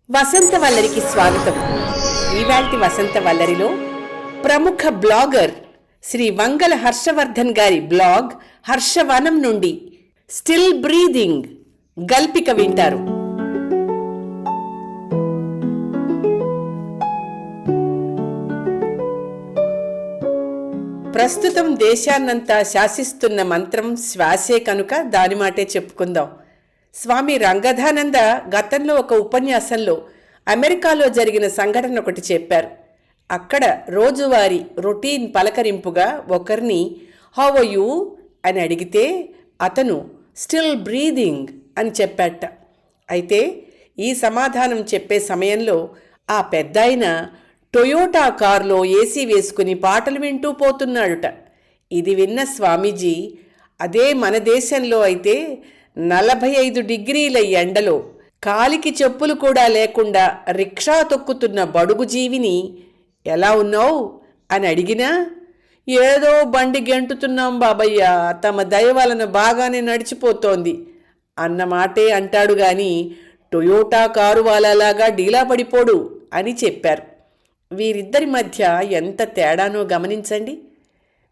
వసంతవల్లరికి స్వాగతం. ఈవాల్టి వసంతవల్లరిలో ప్రముఖ బ్లాగర్ శ్రీ వంగల హర్షవర్ధన్ గారి బ్లాగ్ హర్షవనం నుండి స్టిల్ బ్రీదింగ్ గల్పిక వింటారు. ప్రస్తుతం దేశాన్నంతా శాసిస్తున్న మంత్రం శ్వాసే కనుక దాని మాటే చెప్పుకుందాం. స్వామి రంగధానంద గతంలో ఒక ఉపన్యాసంలో అమెరికాలో జరిగిన సంఘటన ఒకటి చెప్పారు. అక్కడ రోజువారీ రొటీన్ పలకరింపుగా ఒకరిని హౌ ఆర్ యూ అని అడిగితే అతను స్టిల్ బ్రీదింగ్ అని చెప్పాట. అయితే ఈ సమాధానం చెప్పే సమయంలో ఆ పెద్దాయన టొయోటా కారులో ఏసీ వేసుకుని పాటలు వింటూ పోతున్నాడుట. ఇది విన్న స్వామీజీ, అదే మన దేశంలో అయితే 45 డిగ్రీల ఎండలో కాలికి చెప్పులు కూడా లేకుండా రిక్షా తొక్కుతున్న బడుగు జీవిని ఎలా ఉన్నావు అని అడిగినా, ఏదో బండి గెంటుతున్నాం బాబయ్య, తమ దయ వలన బాగానే నడిచిపోతోంది అన్నమాటే అంటాడు గాని టొయోటా కారు వాళ్ళలాగా డీలా పడిపోడు అని చెప్పారు. వీరిద్దరి మధ్య ఎంత తేడానో గమనించండి.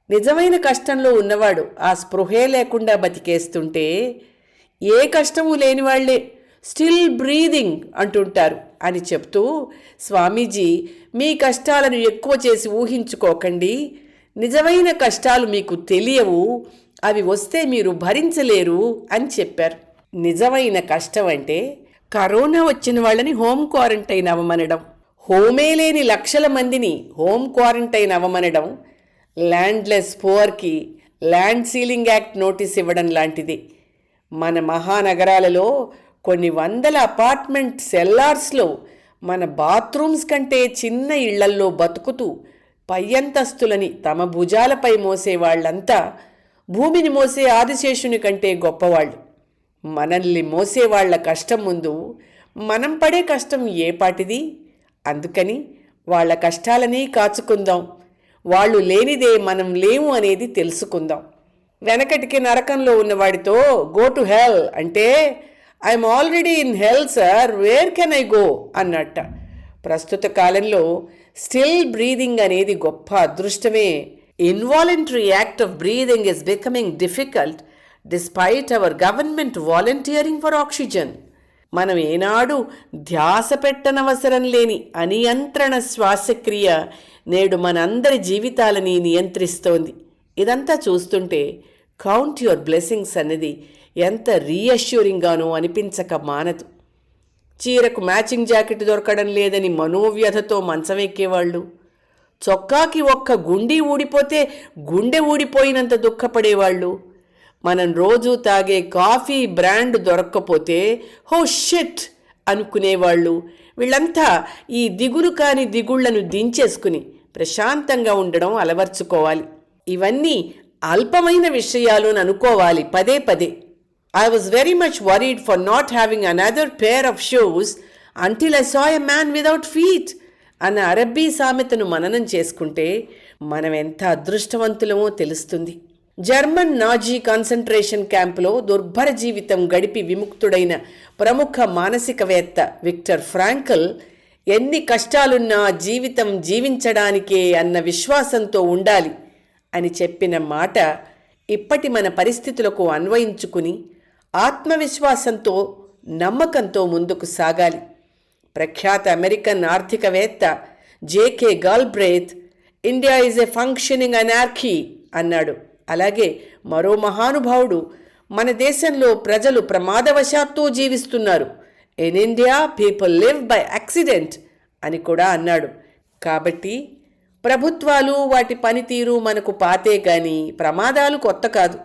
నిజమైన కష్టంలో ఉన్నవాడు ఆ స్పృహే లేకుండా బతికేస్తుంటే, ఏ కష్టము లేనివాళ్లే స్టిల్ బ్రీదింగ్ అంటుంటారు అని చెప్తూ స్వామీజీ, మీ కష్టాలను ఎక్కువ చేసి ఊహించుకోకండి, నిజమైన కష్టాలు మీకు తెలియవు, అవి వస్తే మీరు భరించలేరు అని చెప్పారు. నిజమైన కష్టం అంటే కరోనా వచ్చిన వాళ్ళని హోమ్ క్వారంటైన్ అవ్వమనడం, హోమే లేని లక్షల మందిని హోమ్ క్వారంటైన్ అవ్వమనడం, ల్యాండ్లెస్ పువర్కి ల్యాండ్ సీలింగ్ యాక్ట్ నోటీస్ ఇవ్వడం లాంటిది. మన మహానగరాలలో కొన్ని వందల అపార్ట్మెంట్ సెల్లార్స్లో మన బాత్రూమ్స్ కంటే చిన్న ఇళ్లల్లో బతుకుతూ పై అంతస్తులని తమ భుజాలపై మోసేవాళ్లంతా భూమిని మోసే ఆదిశేషుని కంటే గొప్పవాళ్ళు. మనల్ని మోసేవాళ్ల కష్టం ముందు మనం పడే కష్టం ఏ పాటిది? అందుకని వాళ్ళ కష్టాలని కాచుకుందాం, వాళ్ళు లేనిదే మనం లేము అనేది తెలుసుకుందాం. వెనకటికి నరకంలో ఉన్నవాడితో గో టు హెల్ అంటే I'm already in hell sir, where can I go అన్నట్ట. ప్రస్తుత కాలంలో స్టిల్ బ్రీదింగ్ అనేది గొప్ప అదృష్టమే. Involuntary act of breathing is becoming difficult despite our government volunteering for oxygen. మనం ఏనాడు ధ్యాస పెట్టనవసరం లేని అనియంత్రణ శ్వాసక్రియ నేడు మనందరి జీవితాలని నియంత్రిస్తోంది. ఇదంతా చూస్తుంటే కౌంట్ యువర్ బ్లెస్సింగ్స్ అన్నది ఎంత రీఅష్యూరింగ్గానో అనిపించక మానదు. చీరకు మ్యాచింగ్ జాకెట్ దొరకడం లేదని మనోవ్యధతో మంచం ఎక్కేవాళ్ళు, చొక్కాకి ఒక్క గుండీ ఊడిపోతే గుండె ఊడిపోయినంత దుఃఖపడేవాళ్ళు, మనం రోజు తాగే కాఫీ బ్రాండ్ దొరక్కపోతే హో షిట్ అనుకునేవాళ్ళు, వీళ్ళంతా ఈ దిగులు కాని దిగుళ్లను దించేసుకుని ప్రశాంతంగా ఉండడం అలవర్చుకోవాలి. ఇవన్నీ అల్పమైన విషయాలు అని అనుకోవాలి పదే పదే. I was very much worried for not having another pair of shoes until I saw a man without feet అన్న అరబ్బీ సామెతను మననం చేసుకుంటే మనం ఎంత అదృష్టవంతులమో తెలుస్తుంది. జర్మన్ నాజీ కాన్సంట్రేషన్ క్యాంపులో దుర్భర జీవితం గడిపి విముక్తుడైన ప్రముఖ మానసికవేత్త విక్టర్ ఫ్రాంకల్ ఎన్ని కష్టాలున్నా జీవితం జీవించడానికే అన్న విశ్వాసంతో ఉండాలి అని చెప్పిన మాట ఇప్పటి మన పరిస్థితులకు అన్వయించుకుని ఆత్మవిశ్వాసంతో నమ్మకంతో ముందుకు సాగాలి. ప్రఖ్యాత అమెరికన్ ఆర్థికవేత్త JK Galbraith India is a functioning anarchy అన్నాడు. అలాగే మరో మహానుభావుడు మన దేశంలో ప్రజలు ప్రమాదవశాత్తు జీవిస్తున్నారు, in India people live by accident అని కూడా అన్నాడు. కాబట్టి ప్రభుత్వాలు వాటి పనితీరు మనకు పాతే గాని ప్రమాదాలు కొత్త కాదు.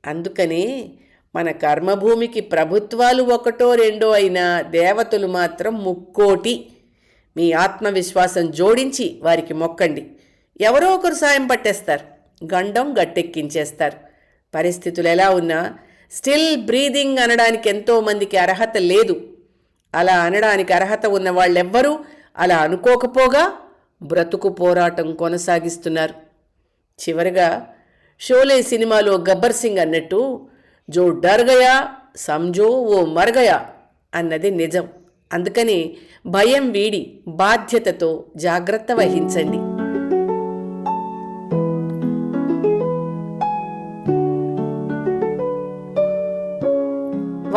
అందుకనే మన కర్మభూమికి ప్రభుత్వాలు ఒకటో రెండో అయినా దేవతలు మాత్రం ముక్కోటి. మీ ఆత్మవిశ్వాసం జోడించి వారికి మొక్కండి, ఎవరో ఒకరు సాయం పట్టేస్తారు, గండం గట్టెక్కించేస్తారు. పరిస్థితులు ఎలా ఉన్నా స్టిల్ బ్రీదింగ్ అనడానికి ఎంతోమందికి అర్హత లేదు. అలా అనడానికి అర్హత ఉన్న వాళ్ళెవ్వరూ అలా అనుకోకపోగా బ్రతుకు పోరాటం కొనసాగిస్తున్నారు. చివరగా షోలే సినిమాలో గబ్బర్ సింగ్ అన్నట్టు జో డర్ గయా సమజో ఓ మర్ గయా అన్నది నిజం. అందుకనే భయం వీడి బాధ్యతతో జాగ్రత్త వహించండి.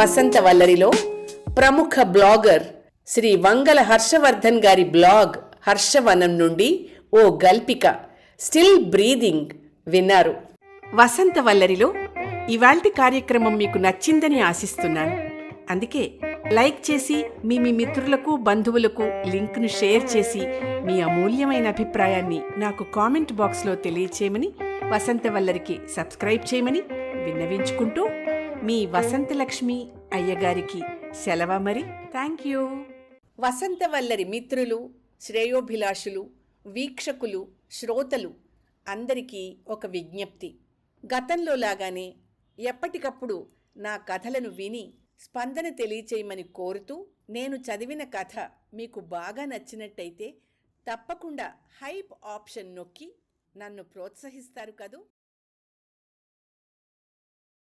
వసంతవల్లరిలో ప్రముఖ బ్లాగర్ శ్రీ వంగల హర్షవర్ధన్ గారి బ్లాగ్ హర్షవనం నుండి ఓ గల్పిక స్టిల్ బ్రీదింగ్ విన్నారు. వసంతవల్లరిలో ఇవాల్టి కార్యక్రమం మీకు నచ్చిందని ఆశిస్తున్నాను. అందుకే లైక్ చేసి మీ మిత్రులకు బంధువులకు లింక్ను షేర్ చేసి మీ అమూల్యమైన అభిప్రాయాన్ని నాకు కామెంట్ బాక్స్లో తెలియచేయమని, వసంతవల్లరికి సబ్స్క్రైబ్ చేయమని విన్నవించుకుంటూ మీ వసంతలక్ష్మి అయ్యగారికి సెలవు మరి. Thank you. వసంతవల్లరి మిత్రులు, శ్రేయోభిలాషులు, వీక్షకులు, శ్రోతలు అందరికీ ఒక విజ్ఞప్తి. గతంలో లాగానే ఎప్పటికప్పుడు నా కథలను విని స్పందన తెలియచేయమని కోరుతూ, నేను చదివిన కథ మీకు బాగా నచ్చినట్టయితే తప్పకుండా హైప్ ఆప్షన్ నొక్కి నన్ను ప్రోత్సహిస్తారు కదూ.